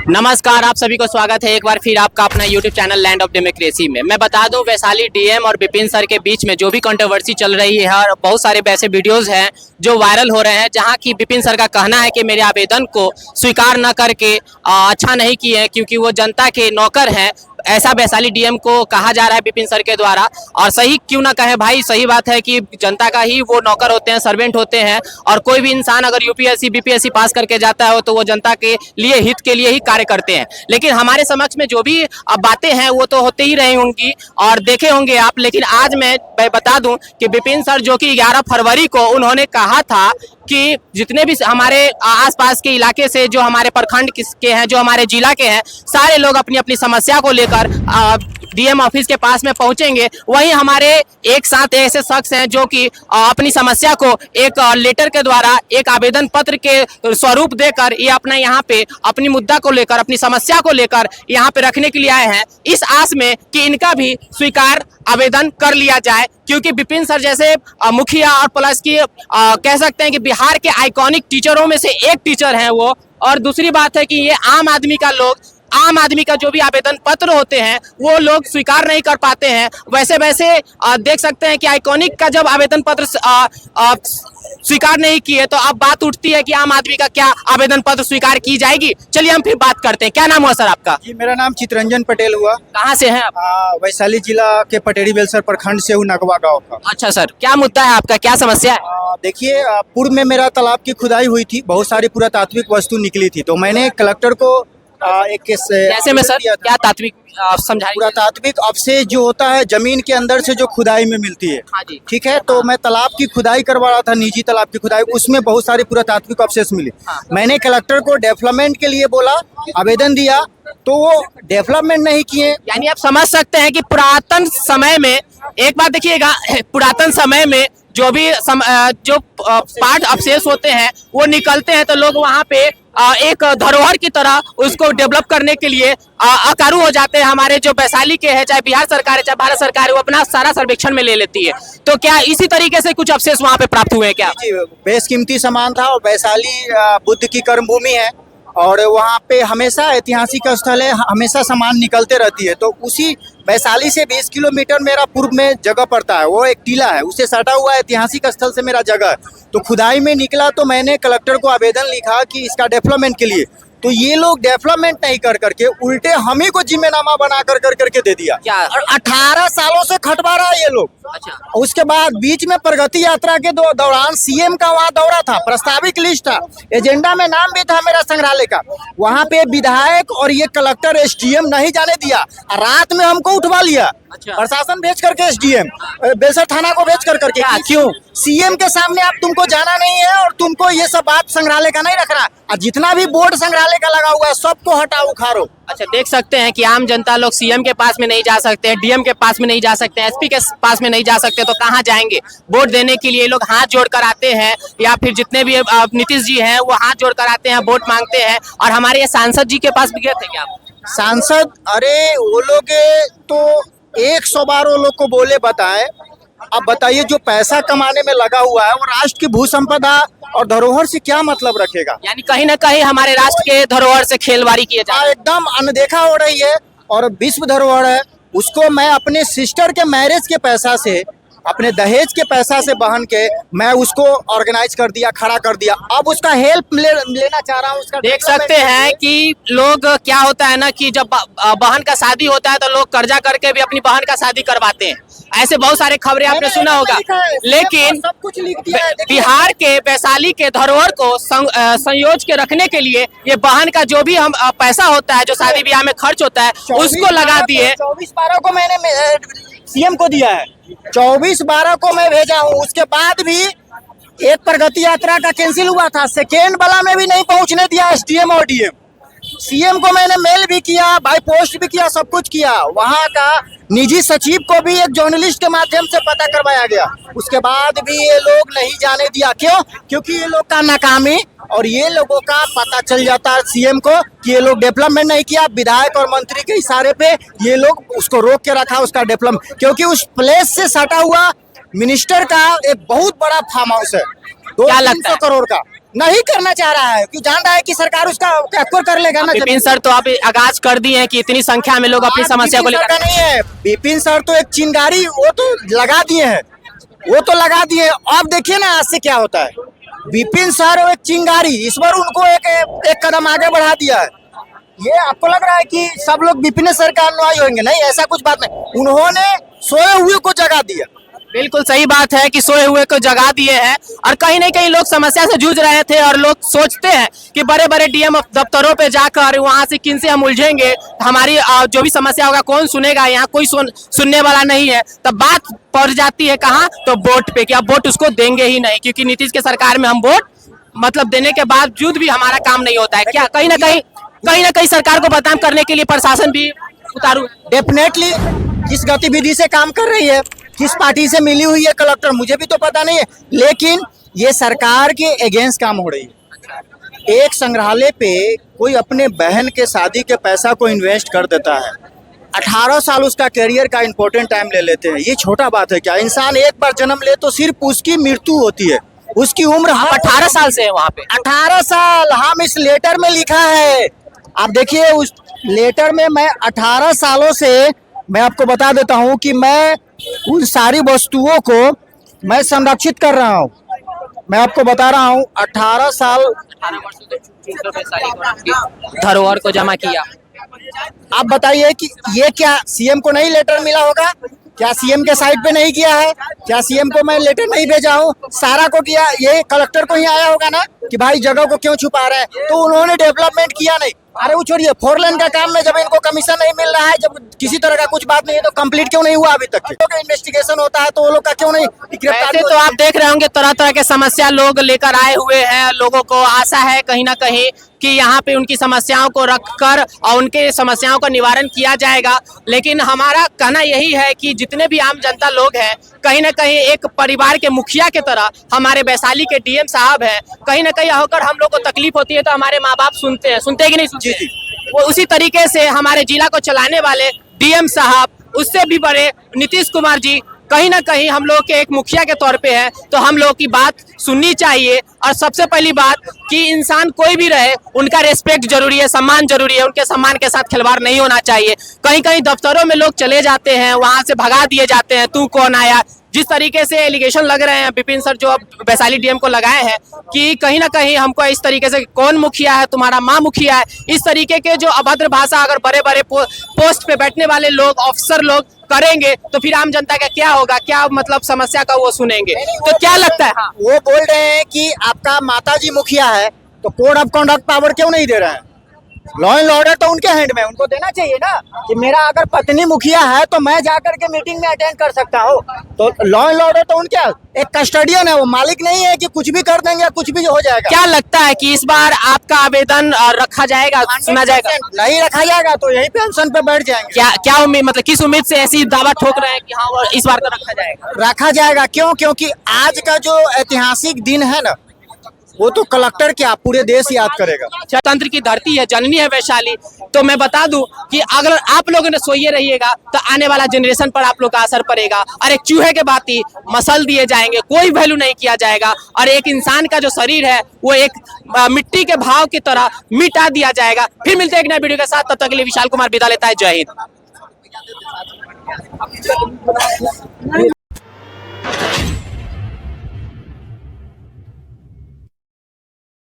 नमस्कार, आप सभी को स्वागत है एक बार फिर आपका अपना YouTube channel land of democracy में। मैं बता दूं, वैशाली डीएम और विपिन सर के बीच में जो भी कंट्रोवर्सी चल रही है और बहुत सारे वैसे वीडियोस हैं जो वायरल हो रहे हैं, जहां की विपिन सर का कहना है कि मेरे आवेदन को स्वीकार न करके अच्छा नहीं किए क्योंकि वो जनता के नौकर हैं। ऐसा वैशाली डीएम को कहा जा रहा है विपिन सर के द्वारा। और सही क्यों ना कहे भाई, सही बात है कि जनता का ही वो नौकर होते हैं, सर्वेंट होते हैं। और कोई भी इंसान अगर यूपीएससी बीपीएससी पास करके जाता है तो वो जनता के लिए, हित के लिए ही कार्य करते हैं। लेकिन हमारे समक्ष में जो भी बातें हैं वो तो होते ही रही होंगी और देखे होंगे आप। लेकिन आज मैं बता दूं कि विपिन सर जो कि 11 फरवरी को उन्होंने कहा था कि जितने भी हमारे आसपास के इलाके से, जो हमारे प्रखंड के हैं, जो हमारे जिला के हैं, सारे लोग अपनी अपनी समस्या को लेकर डीएम ऑफिस के पास में पहुंचेंगे। वहीं हमारे एक साथ ऐसे शख्स हैं जो कि अपनी समस्या को एक लेटर के द्वारा, एक आवेदन पत्र के स्वरूप देकर ये अपना यहाँ पे अपनी मुद्दा को लेकर, अपनी समस्या को लेकर यहाँ पे रखने के लिए आए हैं, इस आस में कि इनका भी स्वीकार आवेदन कर लिया जाए। क्योंकि विपिन सर जैसे मुखिया और प्लस की कह सकते हैं कि बिहार के आइकॉनिक टीचरों में से एक टीचर हैं वो। और दूसरी बात है कि ये आम आदमी का जो भी आवेदन पत्र होते हैं वो लोग स्वीकार नहीं कर पाते हैं। वैसे देख सकते हैं कि आइकॉनिक का जब आवेदन पत्र स्वीकार नहीं किए तो अब बात उठती है कि आम आदमी का क्या आवेदन पत्र स्वीकार की जाएगी। चलिए हम फिर बात करते हैं। क्या नाम हुआ सर आपका? जी, मेरा नाम चितरंजन पटेल हुआ। कहाँ से हैं आप? वैशाली जिला के पटेड़ी बेलसर प्रखंड से हूँ, नगवा गाँव का। अच्छा सर, क्या मुद्दा है आपका, क्या समस्या है? देखिए, पूर्व में मेरा तालाब की खुदाई हुई थी, बहुत सारी पुरातात्विक वस्तु निकली थी, तो मैंने कलेक्टर को एक कैसे में सर, क्या तात्विक समझाइए। पुरातात्विक अवशेष जो होता है जमीन के अंदर से जो खुदाई में मिलती है, हाँ जी, ठीक है। तो मैं तालाब की खुदाई करवा रहा था, निजी तालाब की खुदाई, उसमें बहुत सारी पुरातात्विक अवशेष मिले। हाँ। मैंने कलेक्टर को डेवलपमेंट के लिए बोला, आवेदन दिया, तो वो डेवलपमेंट नहीं किए। यानी आप समझ सकते हैं कि पुरातन समय में, एक बात देखिएगा, पुरातन समय में जो भी जो पाठ अवशेष होते हैं वो निकलते हैं तो लोग वहाँ पे एक धरोहर की तरह उसको डेवलप करने के लिए अकारू हो जाते हैं। हमारे जो वैशाली के हैं, चाहे बिहार सरकार है चाहे भारत सरकार है, वो अपना सारा सर्वेक्षण में ले लेती है। तो क्या इसी तरीके से कुछ अवशेष वहाँ पे प्राप्त हुए हैं क्या? जी, बेशकीमती सामान था और वैशाली बुद्ध की कर्मभूमि है और वहाँ पे हमेशा ऐतिहासिक स्थल है, हमेशा सामान निकलते रहती है। तो उसी वैशाली से 20 किलोमीटर मेरा पूर्व में जगह पड़ता है, वो एक टीला है, उसे सटा हुआ ऐतिहासिक स्थल से मेरा जगह है। तो खुदाई में निकला तो मैंने कलेक्टर को आवेदन लिखा कि इसका डेवलपमेंट के लिए। तो ये लोग डेवलपमेंट नहीं कर करके उल्टे हम ही को जिम्मेनामा बना कर करके दे दिया। क्या? और 18 सालों से खटवा रहा है ये लोग। अच्छा। उसके बाद बीच में प्रगति यात्रा के दौरान सीएम का वहाँ दौरा था, प्रस्तावित लिस्ट था, एजेंडा में नाम भी था मेरा संग्रहालय का। वहाँ पे विधायक और ये कलेक्टर एसडीएम नहीं जाने दिया, रात में हमको उठवा लिया। अच्छा। प्रशासन भेज करके एसडीएम बेलसर थाना को भेज करके। क्यों? सीएम के सामने आप तुमको जाना नहीं है और तुमको ये सब बात संग्रहालय का नहीं रखना, और जितना भी बोर्ड संग्रहालय का लगा हुआ है सबको हटाओ, उखाड़ो। अच्छा, देख सकते हैं कि आम जनता लोग सीएम के पास में नहीं जा सकते, डीएम के पास में नहीं जा सकते, एसपी के पास में नहीं जा सकते, तो कहाँ जाएंगे? वोट देने के लिए लोग हाथ जोड़ कर आते हैं, या फिर जितने भी नीतीश जी हैं वो हाथ जोड़ कर आते हैं, वोट मांगते हैं। और हमारे ये सांसद जी के पास भी गए थे क्या? सांसद, अरे वो लोग तो 100 बार वो लोग को बोले बताएं। अब बताइए, जो पैसा कमाने में लगा हुआ है वो राष्ट्र की भू संपदा और धरोहर से क्या मतलब रखेगा? यानी कहीं ना कहीं हमारे राष्ट्र के धरोहर से खेलवाड़ी किए जा रहे हैं। एकदम अनदेखा हो रही है। और विश्व धरोहर है, उसको मैं अपने सिस्टर के मैरिज के पैसा से, अपने दहेज के पैसा से बहन के मैं उसको ऑर्गेनाइज कर दिया, खड़ा कर दिया। अब उसका हेल्प लेना चाह रहा हूँ। उसका देख सकते हैं कि लोग, क्या होता है ना कि जब बहन का शादी होता है तो लोग कर्जा करके भी अपनी बहन का शादी करवाते हैं। ऐसे बहुत सारे खबरें आपने सुना होगा। लेकिन सब कुछ लिख दिया है। बिहार के वैशाली के धरोहर को संयोज के रखने के लिए ये बहन का जो भी हम पैसा होता है, जो शादी ब्याह में खर्च होता है, उसको लगा दिए। 24/12 को मैंने सीएम को दिया है, 24/12 को मैं भेजा हूँ। उसके बाद भी एक प्रगति यात्रा का कैंसिल हुआ था, सेकेंड वाला में भी नहीं पहुंचने दिया एसडीएम और डीएम। सीएम को मैंने मेल भी किया, बाय पोस्ट भी किया, सब कुछ किया। वहाँ का निजी सचिव को भी एक जर्नलिस्ट के माध्यम से पता करवाया गया, उसके बाद भी ये लोग नहीं जाने दिया। क्यों? क्योंकि ये लोग का नाकामी और ये लोगों का पता चल जाता है सीएम को कि ये लोग डेवलपमेंट नहीं किया। विधायक और मंत्री के इशारे पे ये लोग उसको रोक के रखा, उसका डेवलपमेंट। क्योंकि उस प्लेस से सटा हुआ मिनिस्टर का एक बहुत बड़ा फार्म हाउस है, क्या लगता 200 है? करोड़ का नहीं करना चाह रहा है, क्यों जान रहा है कि सरकार उसका एक्वर कर लेगा ना। विपिन सर तो आप आगाज कर दिए हैं कि इतनी संख्या में लोग अपनी समस्या को विपिन सर लेकर का नहीं है, विपिन सर तो एक चिंगारी वो तो लगा दिए हैं, वो तो लगा दिए हैं। अब देखिए ना आज से क्या होता है। विपिन सर एक चिंगारी, इस बार उनको एक कदम आगे बढ़ा दिया है। ये आपको लग रहा है कि सब लोग विपिन सर का अनुयायी होंगे, नहीं, ऐसा कुछ बात नहीं। उन्होंने सोए हुए को जगा दिया। बिल्कुल सही बात है कि सोए हुए को जगा दिए हैं और कहीं न कहीं लोग समस्या से जूझ रहे थे और लोग सोचते हैं कि बड़े बड़े डीएम दफ्तरों पे जाकर वहां से किन से हम उलझेंगे, हमारी जो भी समस्या होगा कौन सुनेगा, यहाँ कोई सुनने वाला नहीं है। तब बात पड़ जाती है कहाँ, तो वोट पे, कि अब वोट उसको देंगे ही नहीं, क्योंकि नीतीश के सरकार में हम वोट मतलब देने के बावजूद भी हमारा काम नहीं होता है। क्या कहीं ना कहीं सरकार को बदनाम करने के लिए प्रशासन भी उतारू है? डेफिनेटली किस गतिविधि से काम कर रही है, किस पार्टी से मिली हुई है कलेक्टर, मुझे भी तो पता नहीं है, लेकिन ये सरकार के अगेंस्ट काम हो रही है। एक संग्रहालय पे कोई अपने बहन के शादी के पैसा को इन्वेस्ट कर देता है, 18 साल उसका करियर का इंपॉर्टेंट टाइम ले लेते हैं। ये छोटा बात है क्या? इंसान एक बार जन्म ले तो सिर्फ उसकी मृत्यु होती है, उसकी उम्र आप 18 साल से है वहाँ पे? 18 साल हम इस लेटर में लिखा है। आप देखिए उस लेटर में मैं 18 सालों से, मैं आपको बता देता हूं कि मैं उन सारी वस्तुओं को मैं संरक्षित कर रहा हूं। मैं आपको बता रहा हूं 18 साल धरोहर को जमा किया। आप बताइए कि ये क्या सीएम को नहीं लेटर मिला होगा? क्या सीएम के साइट पे नहीं किया है? क्या सीएम को मैं लेटर नहीं भेजा हूँ? सारा को किया, ये कलेक्टर को ही आया होगा ना कि भाई जगह को क्यों छुपा रहे हैं, तो उन्होंने डेवलपमेंट किया नहीं। अरे वो छोड़िए, 4 लेन का काम में जब इनको कमीशन नहीं मिल रहा है, जब किसी तरह का कुछ बात नहीं है, तो कंप्लीट क्यों नहीं हुआ अभी तक? इन्वेस्टिगेशन होता है तो वो लोग का क्यों नहीं गिरफ्तारी? तो आप देख रहे होंगे तरह तरह के समस्या लोग लेकर आए हुए हैं। लोगों को आशा है कहीं ना कहीं कि यहाँ पे उनकी समस्याओं को रखकर और उनके समस्याओं का निवारण किया जाएगा। लेकिन हमारा कहना यही है कि जितने भी आम जनता लोग हैं, कहीं ना कहीं एक परिवार के मुखिया की तरह हमारे वैशाली के डीएम साहब हैं। कहीं ना कहीं होकर हम लोग को तकलीफ होती है तो हमारे माँ बाप सुनते हैं कि नहीं सुनते? जी। वो उसी तरीके से हमारे जिला को चलाने वाले डीएम साहब, उससे भी बड़े नीतीश कुमार जी कहीं ना कहीं हम लोग के एक मुखिया के तौर पे है, तो हम लोग की बात सुननी चाहिए। और सबसे पहली बात कि इंसान कोई भी रहे, उनका रेस्पेक्ट जरूरी है, सम्मान जरूरी है, उनके सम्मान के साथ खिलवाड़ नहीं होना चाहिए। कहीं कहीं दफ्तरों में लोग चले जाते हैं, वहां से भगा दिए जाते हैं, तू कौन आया। जिस तरीके से एलिगेशन लग रहे हैं विपिन सर जो अब वैशाली डीएम को लगाए हैं कि कहीं ना कहीं हमको इस तरीके से कौन मुखिया है, तुम्हारा माँ मुखिया है, इस तरीके के जो अभद्र भाषा अगर बड़े बड़े पोस्ट पे बैठने वाले लोग, ऑफिसर लोग करेंगे तो फिर आम जनता का क्या होगा? क्या मतलब समस्या का वो सुनेंगे? तो क्या लगता है? हाँ। वो बोल रहे हैं कि आपका माताजी मुखिया है तो कोड ऑफ कंडक्ट पावर क्यों नहीं दे रहे हैं? लॉ एंड ऑर्डर तो उनके हैंड में, उनको देना चाहिए ना कि मेरा अगर पत्नी मुखिया है तो मैं जाकर के मीटिंग में अटेंड कर सकता हूँ। तो लॉ एंड ऑर्डर तो उनके, एक कस्टडियन है, वो मालिक नहीं है कि कुछ भी कर देंगे, कुछ भी हो जाएगा। क्या लगता है कि इस बार आपका आवेदन रखा जाएगा, सुना जाएगा? नहीं रखा जाएगा तो यही पेंशन पे बैठ जाएंगे। क्या उम्मीद, मतलब किस उम्मीद से ऐसी दावा ठोक रहे हैं कि हाँ इस बार तो रखा जाएगा? रखा जाएगा क्यों? क्योंकि आज का जो ऐतिहासिक दिन है ना, वो तो कलेक्टर क्या पूरे देश याद करेगा। तंत्र की धरती है, जननी है वैशाली। तो मैं बता दूं कि अगर आप लोगों ने सोए रहिएगा तो आने वाला जनरेशन पर आप लोग का असर पड़ेगा और एक चूहे के बाती मसल दिए जाएंगे, कोई वैल्यू नहीं किया जाएगा। और एक इंसान का जो शरीर है वो एक मिट्टी के भाव की तरह मिटा दिया जाएगा। फिर मिलते हैं एक नए वीडियो के साथ, तब तक के लिए विशाल कुमार विदा लेता है। जय हिंद।